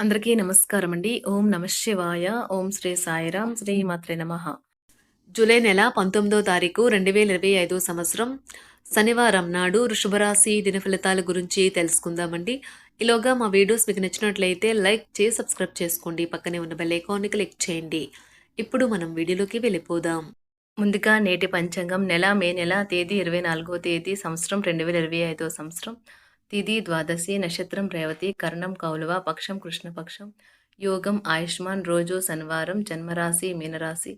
అందరికీ నమస్కారం అండి. ఓం నమః శివాయ. ఓం శ్రీ సాయిరాం. శ్రీ మాత్రే నమః. జూలై నెల 19వ తారీఖు 2025 సంవత్సరం శనివారం నాడు వృషభ రాశి దిన ఫలితాల గురించి తెలుసుకుందామండి. ఈలోగా మా వీడియోస్ మీకు నచ్చినట్లయితే లైక్ చేసి సబ్స్క్రైబ్ చేసుకోండి. పక్కనే ఉన్న బెల్ ఐకాన్ని క్లిక్ చేయండి. ఇప్పుడు మనం వీడియోలోకి వెళ్ళిపోదాం. ముందుగా నేటి పంచాంగం మే నెల తేదీ 24వ తేదీ సంవత్సరం 2025 సంవత్సరం తిథి ద్వాదశి నక్షత్రం రేవతి కర్ణం కౌలవ పక్షం కృష్ణపక్షం యోగం ఆయుష్మాన్ రోజు శనివారం జన్మరాశి మీనరాశి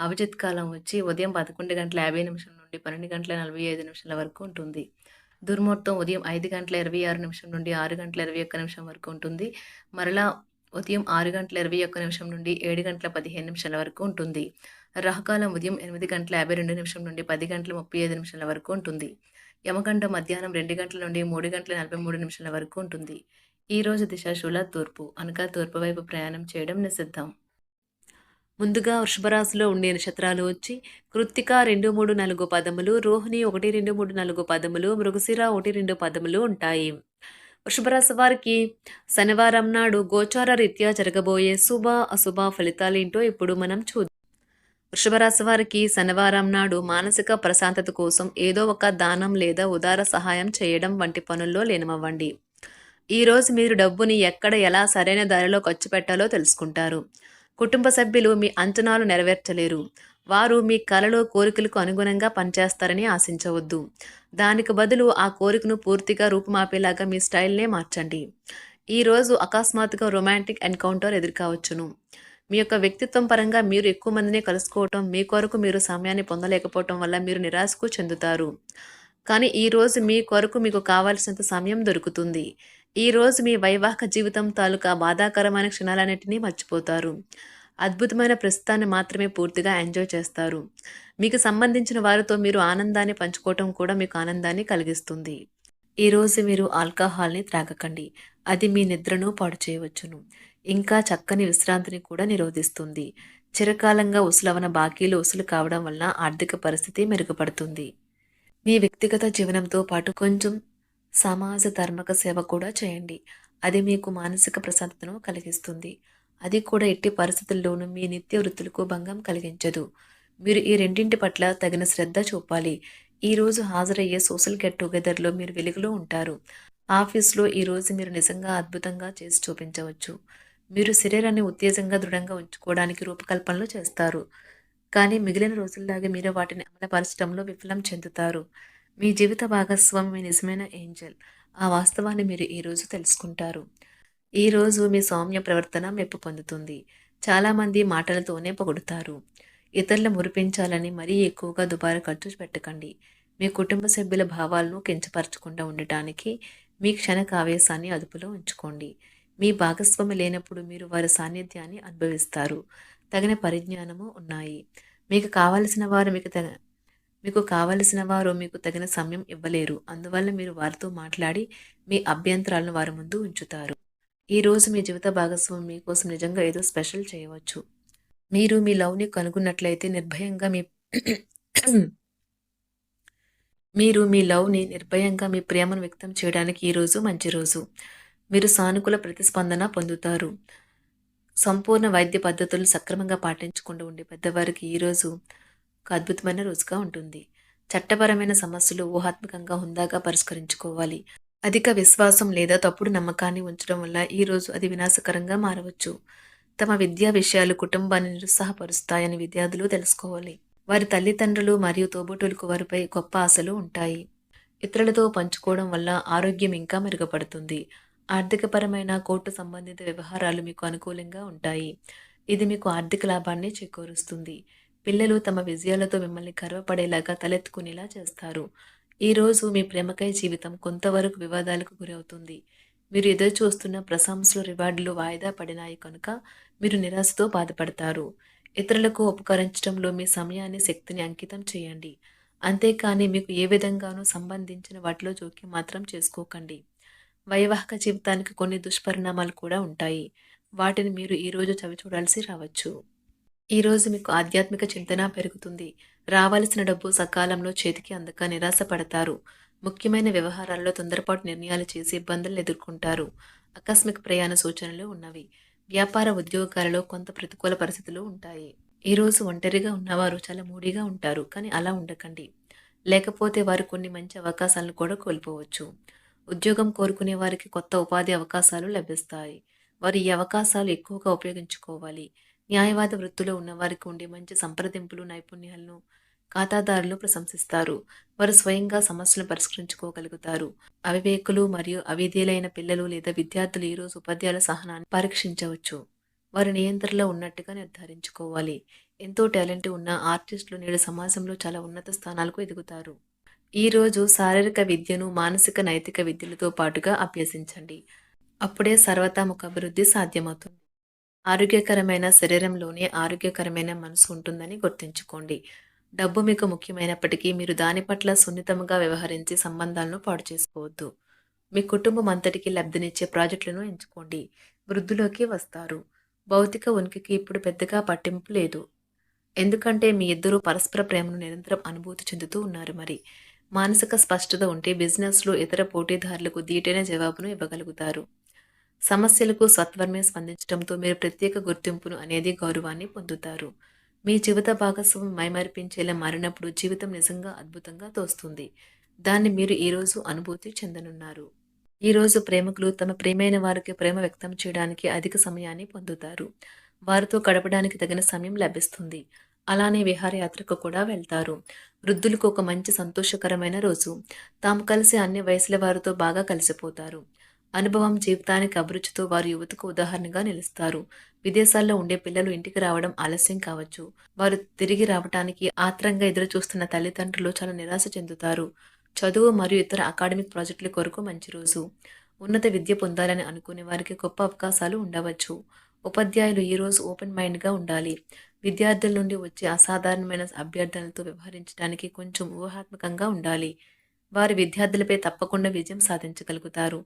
అభిజిత్ కాలం వచ్చి ఉదయం 11:50 నుండి 12:45 వరకు ఉంటుంది. దుర్ముహూర్తం ఉదయం 5:26 నుండి 6:21 వరకు ఉంటుంది. మరలా ఉదయం 6:21 నుండి 7:15 వరకు ఉంటుంది. రాహుకాలం ఉదయం 8:52 నుండి 10:35 వరకు ఉంటుంది. యమగండం మధ్యాహ్నం 2 గంటల నుండి 3:43 వరకు ఉంటుంది. ఈ రోజు దిశాశూల తూర్పు అనగా తూర్పు వైపు ప్రయాణం చేయడం నిషిద్ధం. ముందుగా వృషభ రాశిలో ఉండే నక్షత్రాలు వచ్చి కృత్తిక 2, 3, 4 పదములు, రోహిణి 1, 2, 3, 4 పదములు, మృగశిర 1, 2 పదములు ఉంటాయి. వృషభ రాశి వారికి శనివారం నాడు గోచార రీత్యా జరగబోయే శుభ అశుభ ఫలితాలేంటో ఇప్పుడు మనం చూద్దాం. వృషభ రాశి వారికి శనివారం నాడు మానసిక ప్రశాంతత కోసం ఏదో ఒక దానం లేదా ఉదార సహాయం చేయడం వంటి పనుల్లో లీనమవ్వండి. ఈరోజు మీరు డబ్బుని ఎక్కడ ఎలా సరైన దారిలో ఖర్చు పెట్టాలో తెలుసుకుంటారు. కుటుంబ సభ్యులు మీ అంచనాలు నెరవేర్చలేరు. వారు మీ కలలు కోరికలకు అనుగుణంగా పనిచేస్తారని ఆశించవద్దు. దానికి బదులు ఆ కోరికను పూర్తిగా రూపుమాపేలాగా మీ స్టైల్నే మార్చండి. ఈరోజు అకస్మాత్తుగా రొమాంటిక్ ఎన్కౌంటర్ ఎదుర్కోవచ్చును. మీ యొక్క వ్యక్తిత్వం పరంగా మీరు ఎక్కువ మందిని కలుసుకోవటం, మీ కొరకు మీరు సమయాన్ని పొందలేకపోవటం వల్ల మీరు నిరాశకు చెందుతారు. కానీ ఈరోజు మీ కొరకు మీకు కావాల్సినంత సమయం దొరుకుతుంది. ఈరోజు మీ వైవాహిక జీవితం తాలూకా బాధాకరమైన క్షణాలన్నింటినీ మర్చిపోతారు. అద్భుతమైన ప్రస్తుతాన్ని మాత్రమే పూర్తిగా ఎంజాయ్ చేస్తారు. మీకు సంబంధించిన వారితో మీరు ఆనందాన్ని పంచుకోవటం కూడా మీకు ఆనందాన్ని కలిగిస్తుంది. ఈరోజు మీరు ఆల్కహాల్ని త్రాగకండి. అది మీ నిద్రను పాడు చేయవచ్చును. ఇంకా చక్కని విశ్రాంతిని కూడా నిరోధిస్తుంది. చిరకాలంగా ఉసులవన బాకీలు ఉసులు కావడం వలన ఆర్థిక పరిస్థితి మెరుగుపడుతుంది. మీ వ్యక్తిగత జీవనంతో పాటు కొంచెం సమాజ ధర్మక సేవ కూడా చేయండి. అది మీకు మానసిక ప్రశాంతతను కలిగిస్తుంది. అది కూడా ఎట్టి పరిస్థితుల్లోనూ మీ నిత్య వృత్తులకు భంగం కలిగించదు. మీరు ఈ రెండింటి పట్ల తగిన శ్రద్ధ చూపాలి. ఈరోజు హాజరయ్యే సోషల్ గెట్ టుగెదర్లో మీరు వెలుగులో ఉంటారు. ఆఫీస్లో ఈరోజు మీరు నిజంగా అద్భుతంగా చేసి చూపించవచ్చు. మీరు శరీరాన్ని ఉత్తేజంగా దృఢంగా ఉంచుకోవడానికి రూపకల్పనలు చేస్తారు. కానీ మిగిలిన రోజుల్లాగే మీరు వాటిని అమలుపరచడంలో విఫలం చెందుతారు. మీ జీవిత భాగస్వామి మీ నిజమైన ఏంజల్. ఆ వాస్తవాన్ని మీరు ఈరోజు తెలుసుకుంటారు. ఈరోజు మీ సౌమ్య ప్రవర్తన మెప్పు పొందుతుంది. చాలామంది మాటలతోనే పొగుడుతారు. ఇతరులు మురిపించాలని మరీ ఎక్కువగా దుబారా ఖర్చు పెట్టకండి. మీ కుటుంబ సభ్యుల భావాలను కించపరచకుండా ఉండటానికి మీ క్షణికావేశాన్ని అదుపులో ఉంచుకోండి. మీ భాగస్వామి లేనప్పుడు మీరు వారి సాన్నిధ్యాన్ని అనుభవిస్తారు. తగిన పరిజ్ఞానము ఉన్నాయి. మీకు కావలసిన వారు మీకు తగిన సమయం ఇవ్వలేరు. అందువల్ల మీరు వారితో మాట్లాడి మీ అభ్యంతరాలను వారి ముందు ఉంచుతారు. ఈరోజు మీ జీవిత భాగస్వామి మీకోసం నిజంగా ఏదో స్పెషల్ చేయవచ్చు. మీరు మీ లవ్ని కనుగొన్నట్లయితే నిర్భయంగా మీ ప్రేమను వ్యక్తం చేయడానికి ఈరోజు మంచి రోజు. మీరు సానుకూల ప్రతిస్పందన పొందుతారు. సంపూర్ణ వైద్య పద్ధతులు సక్రమంగా పాటించకుండా ఉండే పెద్దవారికి ఈరోజు ఒక అద్భుతమైన రోజుగా ఉంటుంది. చట్టపరమైన సమస్యలు ఊహాత్మకంగా హుందాగా పరిష్కరించుకోవాలి. అధిక విశ్వాసం లేదా తప్పుడు నమ్మకాన్ని ఉంచడం వల్ల ఈరోజు అది వినాశకరంగా మారవచ్చు. తమ విద్యా విషయాలు కుటుంబాన్ని నిరుత్సాహపరుస్తాయని విద్యార్థులు తెలుసుకోవాలి. వారి తల్లిదండ్రులు మరియు తోబుట్టువులకు వారిపై గొప్ప ఆశలు ఉంటాయి. ఇతరులతో పంచుకోవడం వల్ల ఆరోగ్యం ఇంకా మెరుగుపడుతుంది. ఆర్థికపరమైన కోర్టు సంబంధిత వ్యవహారాలు మీకు అనుకూలంగా ఉంటాయి. ఇది మీకు ఆర్థిక లాభాన్ని చేకూరుస్తుంది. పిల్లలు తమ విజయాలతో మిమ్మల్ని గర్వపడేలాగా తలెత్తుకునేలా చేస్తారు. ఈరోజు మీ ప్రేమకై జీవితం కొంతవరకు వివాదాలకు గురవుతుంది. మీరు ఎదురు చూస్తున్న ప్రశంసలు రివార్డులు వాయిదా పడినాయి కనుక మీరు నిరాశతో బాధపడతారు. ఇతరులకు ఉపకరించడంలో మీ సమయాన్ని శక్తిని అంకితం చేయండి. అంతేకాని మీకు ఏ విధంగానూ సంబంధించిన వాటిలో జోక్యం మాత్రం చేసుకోకండి. వైవాహిక జీవితానికి కొన్ని దుష్పరిణామాలు కూడా ఉంటాయి. వాటిని మీరు ఈరోజు చవిచూడాల్సి రావచ్చు. ఈరోజు మీకు ఆధ్యాత్మిక చింతన పెరుగుతుంది. రావాల్సిన డబ్బు సకాలంలో చేతికి అందక నిరాశ పడతారు. ముఖ్యమైన వ్యవహారాల్లో తొందరపాటు నిర్ణయాలు చేసి ఇబ్బందులను ఎదుర్కొంటారు. ఆకస్మిక ప్రయాణ సూచనలు ఉన్నవి. వ్యాపార ఉద్యోగాలలో కొంత ప్రతికూల పరిస్థితులు ఉంటాయి. ఈరోజు ఒంటరిగా ఉన్నవారు చాలా మూడీగా ఉంటారు. కానీ అలా ఉండకండి. లేకపోతే వారు కొన్ని మంచి అవకాశాలను కూడా కోల్పోవచ్చు. ఉద్యోగం కోరుకునే వారికి కొత్త ఉపాధి అవకాశాలు లభిస్తాయి. వారు ఈ అవకాశాలు ఎక్కువగా ఉపయోగించుకోవాలి. న్యాయవాద వృత్తిలో ఉన్నవారికి ఉండే మంచి సంప్రదింపులు, నైపుణ్యాలను ఖాతాదారులు ప్రశంసిస్తారు. వారు స్వయంగా సమస్యలను పరిష్కరించుకోగలుగుతారు. అవివేకులు మరియు అవిధేయులైన పిల్లలు లేదా విద్యార్థులు ఈరోజు ఉపాధ్యాయుల సహనాన్ని పరీక్షించవచ్చు. వారు నియంత్రణలో ఉన్నట్టుగా నిర్ధారించుకోవాలి. ఎంతో టాలెంట్ ఉన్న ఆర్టిస్టులు నేడు సమాజంలో చాలా ఉన్నత స్థానాలకు ఎదుగుతారు. ఈరోజు శారీరక విద్యను మానసిక నైతిక విద్యలతో పాటుగా అభ్యసించండి. అప్పుడే సర్వతోముఖ అభివృద్ధి సాధ్యమవుతుంది. ఆరోగ్యకరమైన శరీరంలోనే ఆరోగ్యకరమైన మనసు ఉంటుందని గుర్తుంచుకోండి. డబ్బు మీకు ముఖ్యమైనప్పటికీ మీరు దాని పట్ల సున్నితంగా వ్యవహరించి సంబంధాలను పాడు చేసుకోవద్దు. మీ కుటుంబం అంతటికి లబ్ధినిచ్చే ప్రాజెక్టులను ఎంచుకోండి. వృద్ధిలోకి వస్తారు. భౌతిక ఉనికికి ఇప్పుడు పెద్దగా పట్టింపు లేదు. ఎందుకంటే మీ ఇద్దరూ పరస్పర ప్రేమను నిరంతరం అనుభూతి చెందుతూ ఉన్నారు మరి. మానసిక స్పష్టత ఉంటే బిజినెస్లో ఇతర పోటీదారులకు దీటైన జవాబును ఇవ్వగలుగుతారు. సమస్యలకు సత్వరమే స్పందించడంతో మీరు ప్రత్యేక గుర్తింపును అనేది గౌరవాన్ని పొందుతారు. మీ జీవిత భాగస్వామి మైమరిపించేలా మారినప్పుడు జీవితం నిజంగా అద్భుతంగా తోస్తుంది. దాన్ని మీరు ఈరోజు అనుభూతి చెందనున్నారు. ఈరోజు ప్రేమికులు తమ ప్రియమైన వారికి ప్రేమ వ్యక్తం చేయడానికి అధిక సమయాన్ని పొందుతారు. వారితో గడపడానికి తగిన సమయం లభిస్తుంది. అలానే విహారయాత్రకు కూడా వెళ్తారు. వృద్ధులకు ఒక మంచి సంతోషకరమైన రోజు. తాము కలిసి అన్ని వయసుల వారితో బాగా కలిసిపోతారు. అనుభవం జీవితానికి అభిరుచితో వారు యువతకు ఉదాహరణగా నిలుస్తారు. విదేశాల్లో ఉండే పిల్లలు ఇంటికి రావడం ఆలస్యం కావచ్చు. వారు తిరిగి రావటానికి ఆత్రంగా ఎదురు చూస్తున్న తల్లిదండ్రులు చాలా నిరాశ చెందుతారు. చదువు మరియు ఇతర అకాడమిక్ ప్రాజెక్టుల కొరకు మంచి రోజు. ఉన్నత విద్య పొందాలని అనుకునే వారికి గొప్ప అవకాశాలు ఉండవచ్చు. ఉపాధ్యాయులు ఈరోజు ఓపెన్ మైండ్గా ఉండాలి. విద్యార్థుల నుండి వచ్చే అసాధారణమైన అభ్యర్థనలతో వ్యవహరించడానికి కొంచెం ఊహాత్మకంగా ఉండాలి. వారి విద్యార్థులపై తప్పకుండా విజయం సాధించగలుగుతారు.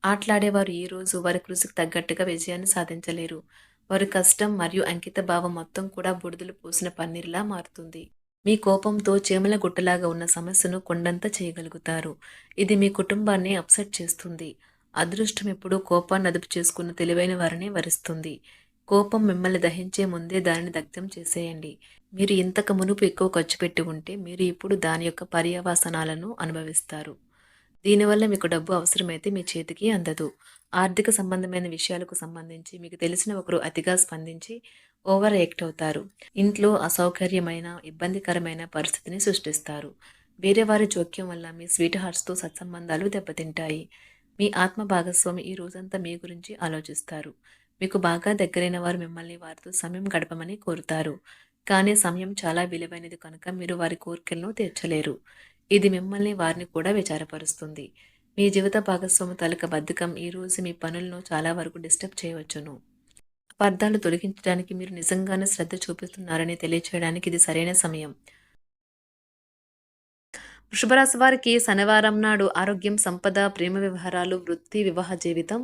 ఆటలాడేవారు ఈరోజు వారి కృషికి తగ్గట్టుగా విజయాన్ని సాధించలేరు. వారి కష్టం మరియు అంకిత భావం మొత్తం కూడా బుడిదలు పోసిన పన్నీరులా మారుతుంది. మీ కోపంతో చీమల గుట్టలాగా ఉన్న సమస్యను కొండంత చేయగలుగుతారు. ఇది మీ కుటుంబాన్ని అప్సెట్ చేస్తుంది. అదృష్టం ఎప్పుడూ కోపాన్ని అదుపు చేసుకున్న తెలివైన వారిని వరిస్తుంది. కోపం మిమ్మల్ని దహించే ముందే దానిని దగ్ధం చేసేయండి. మీరు ఇంతకు మునుపు ఎక్కువ ఖర్చు పెట్టి ఉంటే మీరు ఇప్పుడు దాని యొక్క పర్యవసానాలను అనుభవిస్తారు. దీనివల్ల మీకు డబ్బు అవసరమైతే మీ చేతికి అందదు. ఆర్థిక సంబంధమైన విషయాలకు సంబంధించి మీకు తెలిసిన ఒకరు అతిగా స్పందించి ఓవర్ యాక్ట్ అవుతారు. ఇంట్లో అసౌకర్యమైన ఇబ్బందికరమైన పరిస్థితిని సృష్టిస్తారు. వేరే వారి జోక్యం వల్ల మీ స్వీట్ హార్ట్స్తో సత్సంబంధాలు దెబ్బతింటాయి. మీ ఆత్మ భాగస్వామి ఈ రోజంతా మీ గురించి ఆలోచిస్తారు. మీకు బాగా దగ్గరైన వారు మిమ్మల్ని వారితో సమయం గడపమని కోరుతారు. కానీ సమయం చాలా విలువైనది కనుక మీరు వారి కోరికలను తీర్చలేరు. ఇది మిమ్మల్ని వారిని కూడా విచారపరుస్తుంది. మీ జీవిత భాగస్వామి తాలూకా బద్ధకం ఈరోజు మీ పనులను చాలా వరకు డిస్టర్బ్ చేయవచ్చును. అపార్థాలు తొలగించడానికి మీరు నిజంగానే శ్రద్ధ చూపిస్తున్నారని తెలియచేయడానికి ఇది సరైన సమయం. వృషభరాశి వారికి శనివారం నాడు ఆరోగ్యం, సంపద, ప్రేమ వ్యవహారాలు, వృత్తి, వివాహ జీవితం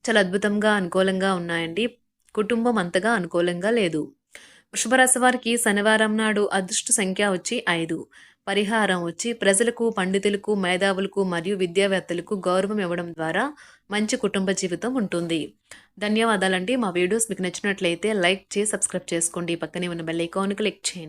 చాలా అద్భుతంగా అనుకూలంగా ఉన్నాయండి. కుటుంబం అంతగా అనుకూలంగా లేదు. వృషభరాశి వారికి శనివారం నాడు అదృష్ట సంఖ్య వచ్చి 5. పరిహారం వచ్చి ప్రజలకు, పండితులకు, మేధావులకు మరియు విద్యావేత్తలకు గౌరవం ఇవ్వడం ద్వారా మంచి కుటుంబ జీవితం ఉంటుంది. ధన్యవాదాలండి. మా వీడియోస్ మీకు నచ్చినట్లయితే లైక్ చేసి సబ్స్క్రైబ్ చేసుకోండి. పక్కనే ఉన్న బెల్ ఐకాన్ క్లిక్ చేయండి.